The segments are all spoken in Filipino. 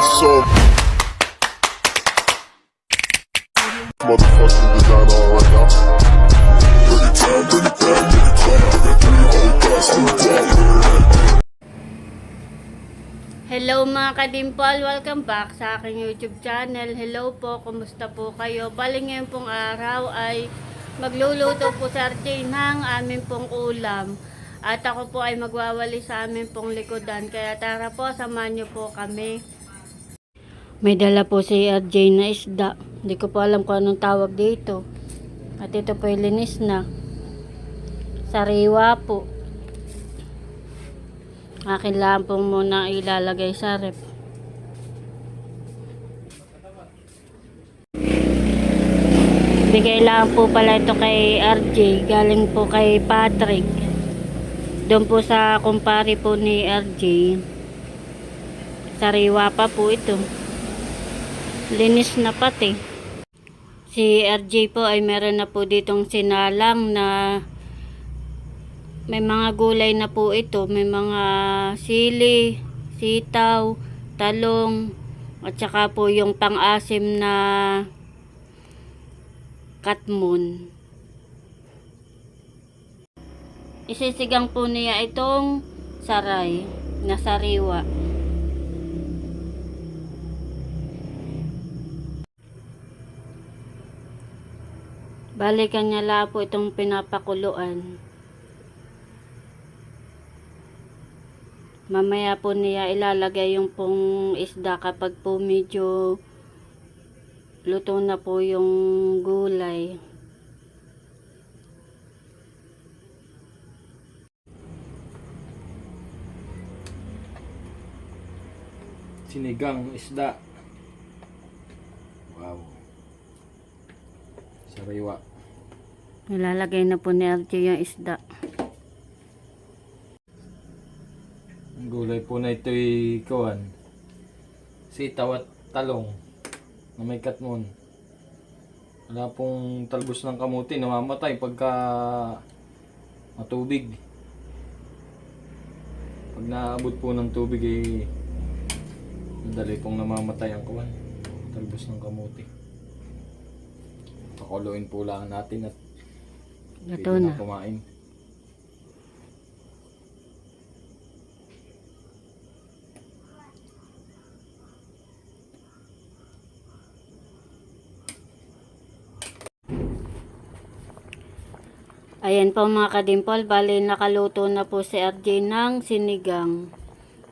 So motherfucking designer right now. Hello mga kadimpal, welcome back sa aking YouTube channel. Hello po, kumusta po kayo? Bali ngayon pong araw ay magluluto po si RJ ng aming pong ulam. At ako po ay magwawali sa aming pong likodan. Kaya tara po, samahan niyo po kami. May dala po si RJ na isda. Hindi ko po alam kung anong tawag dito. At ito po ay linis na. Sariwa po. Akin lang po muna ilalagay sa rep. Bigay lang po pala ito kay RJ. Galing po kay Patrick. Doon po sa kumpare po ni RJ. Sariwa pa po ito. Linis na pati. Si RJ po ay meron na po ditong sinalang na may mga gulay na po ito. May mga sili, sitaw, talong, at saka po yung pang-asim na katmon. Isisigang po niya itong saray na sariwa. Balikan niya lang po itong pinapakuluan. Mamaya po niya ilalagay yung pong isda kapag po medyo luto na po yung gulay. Sinigang isda. Wow. Sariwa. Ilalagay na po ni RJ yung isda. Ang gulay po na ito'y kawan. Sitaw at talong na may katmon. Wala pong talbos ng kamuti, namamatay pagka matubig. Pag naabot po ng tubig ay madali pong namamatay ang kawan. Talbos ng kamuti. Pakuluin po lang natin at Luto pwede na. na kumain. Ayan po mga kadimpol, bali nakaluto na po si RJ ng sinigang.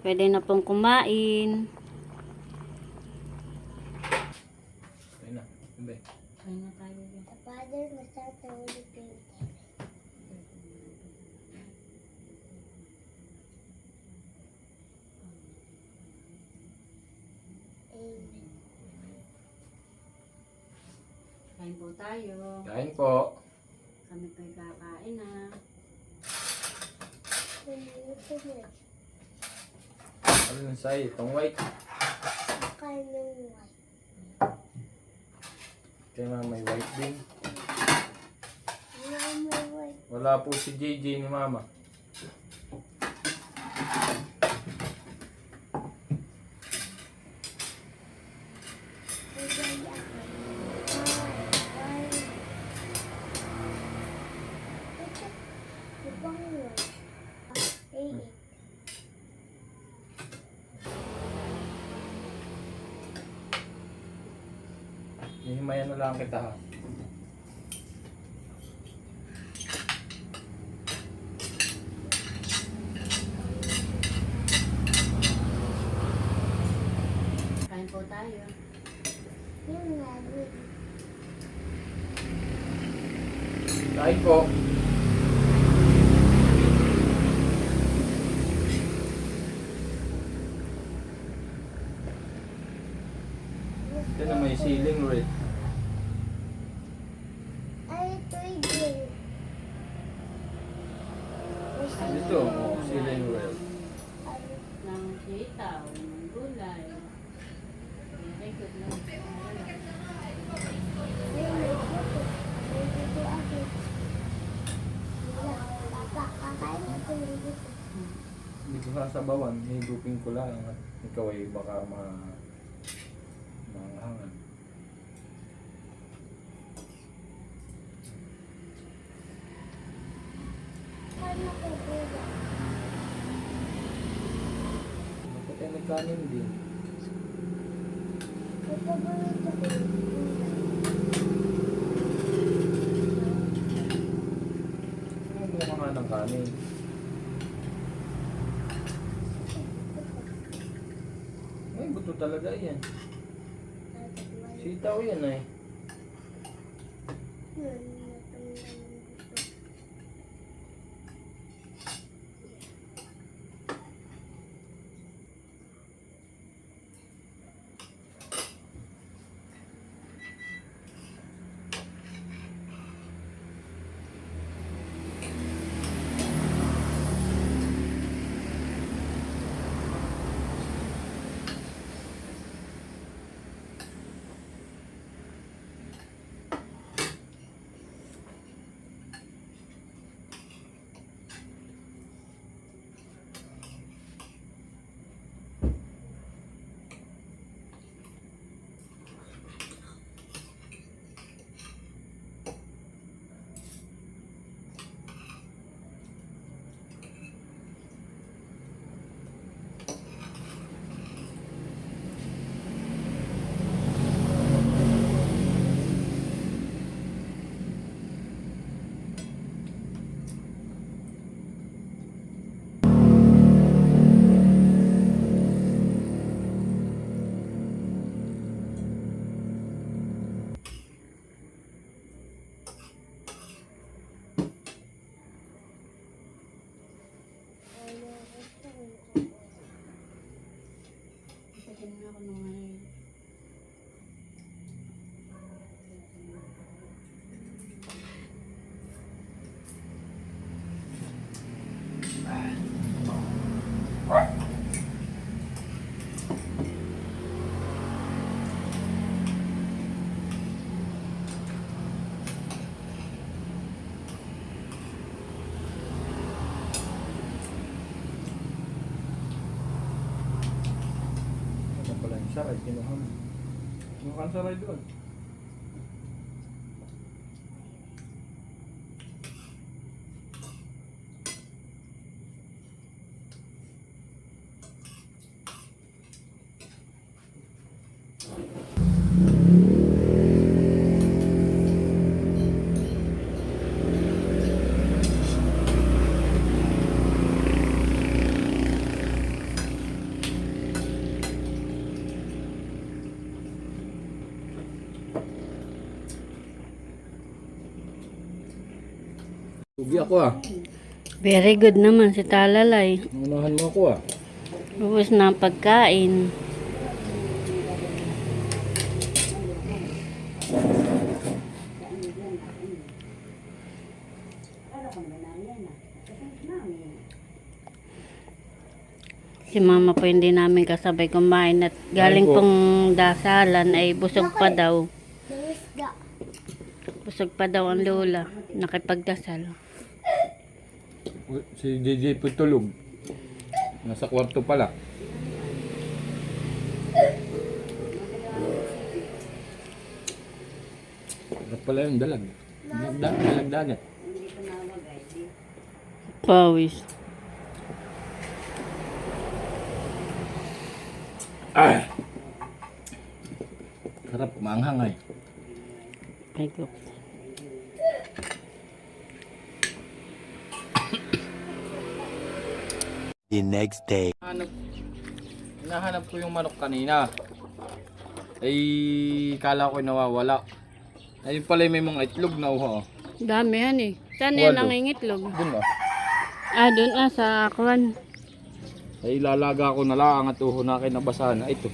Pwede na pong kumain. Ayun na. Hindi. Kain na tayo dyan. The father must have the Holy Spirit. Amen. Kain po tayo. Kain po. Kami po'y kakain na. When you finish, Ano yung sa'yo? Itong white. kain ng white. Kaya nga may white din. Ano may white? Wala po si JJ ni Mama. Bigay ako. Ibang white. Eight. Hihimayan na lang kita ha. Kain po tayo. Yung namin. Kain po. Ito na may ceiling red. Ay, ito yung green. Ito, ceiling red. Ng sitaw, ng gulay. Very good na. Hindi ko sasabawan, higupin ko lang at ikaw ay baka Maangangan. Paano ko buwa? Dapat ay may kanin din. Ang paborito ko yung Ano mo nga ng kanin? May buto talaga yan. Sitaw yan eh. Ano pala yung saray? Kinuha mo. Kinuha ka saray doon. Ugi ako ah. Very good naman si Talalay. Unahan mo ako ah. Ubus na ang pagkain. Si mama po hindi namin kasabay kumain at galing Ayun po. pong dasalan ay busog pa daw. isda. Busog pa daw ang lola. Nakipagdasal. Si JJ po tulog. Nasa kwarto pala. Dapat pala yung dalag. Dalag dagat. Pawis. Ah! Sarap, maanghang ay. Ay, ko. The next day. Hinahanap ko yung manok kanina. Ay, kala ko nawawala. Ay, pala may mga itlog na uha. Dami yan eh. Saan yan Walo. nangingitlog? Dun ah. Ah, dun sa akwan. Ay, ilalaga ko na lang at uho na kinabasa na ito.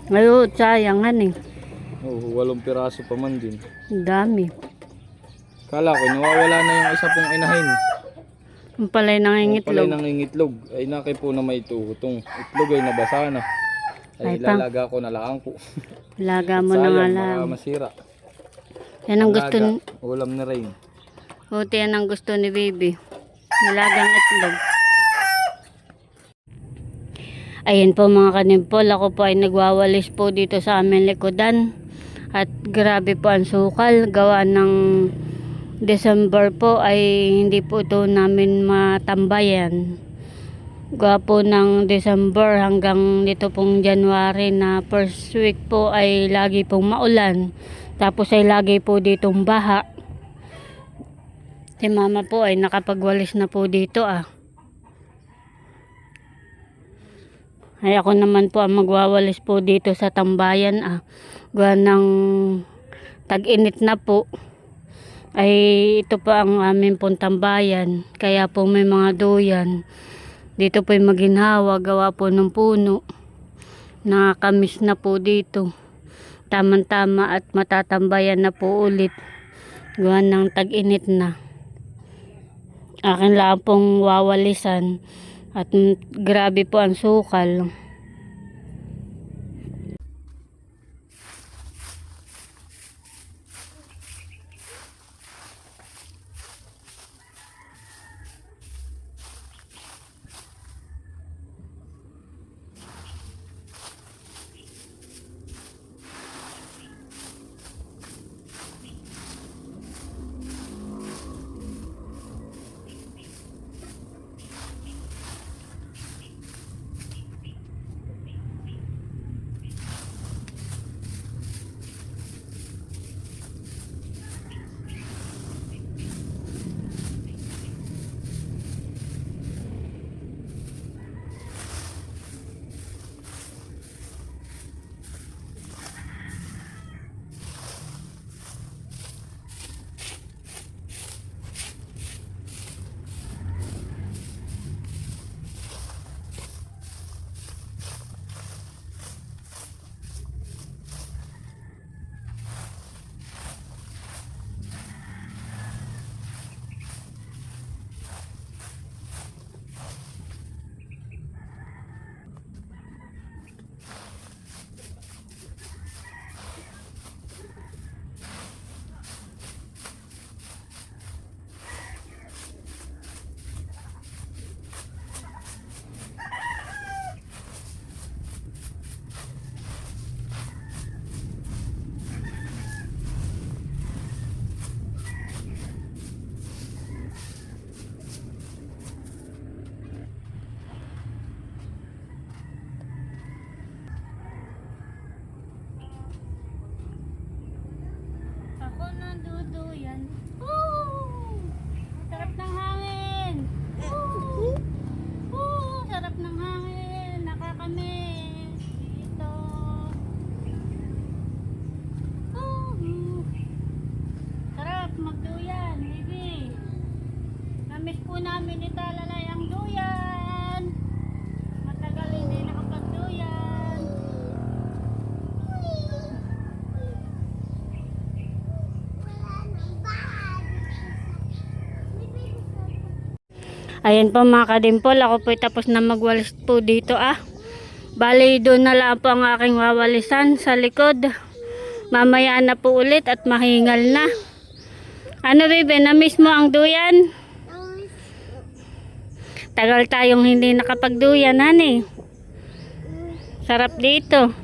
Ngayon, sayangan eh. Oh, 8 piraso pa man din. Ang dami. Kala ko nawawala na yung isa pong inahin. Ang palay Yung pala nangingitlog. nangingitlog. Ay, naki po na may tuhutong. Itlog ay nabasa na. Ay, Ay, pang- ilalaga ko na lang po. Laga mo na nga Sayang, lang. baka masira. Yan ang gusto ni... Laga, ulam ni Rain. Buti yan ang gusto ni baby. Nilagang itlog. Ayan po mga kanimpol, ako po ay nagwawalis po dito sa aming likodan. At grabe po ang sukal, gawa ng December po ay hindi po ito namin matambayan. Gawa po ng December hanggang dito pong January na first week po ay lagi pong maulan. Tapos ay lagi po ditong baha. Si mama po ay nakapagwalis na po dito Ay ako naman po ang magwawalis po dito sa tambayan Gawa ng tag-init na po. Ay ito po ang aming pong tambayan. Kaya po may mga duyan. Dito po yung maginhawa. Gawa po ng puno. Nakakamiss na po dito. Tamang-tama at matatambayan na po ulit. Gawa ng tag-init na. Akin lang pong wawalisan. At grabe po ang sukal. Ako nanduduyan. Sarap ng hangin. Sarap ng hangin. Nakakamiss. Dito. Sarap magduyan, baby. Namiss po namin italalay ang duyan. Matagal hindi nakapagduyan. Ayan po mga kadimpol, ako po tapos na magwalis po dito Bali doon na lang po ang aking wawalisan sa likod. Mamaya na po ulit at mahingal na. Ano baby, na-miss mo ang duyan? Tagal tayong hindi nakapagduyan Sarap dito.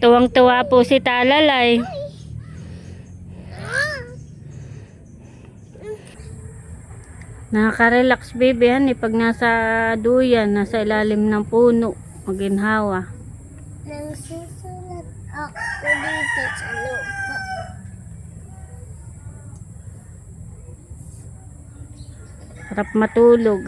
Tuwang-tuwa po si Talalay. Nakaka-relax baby pag nasa duyan, nasa ilalim ng puno, maginhawa. Nang susulat ako dito sa lupa. Sarap matulog.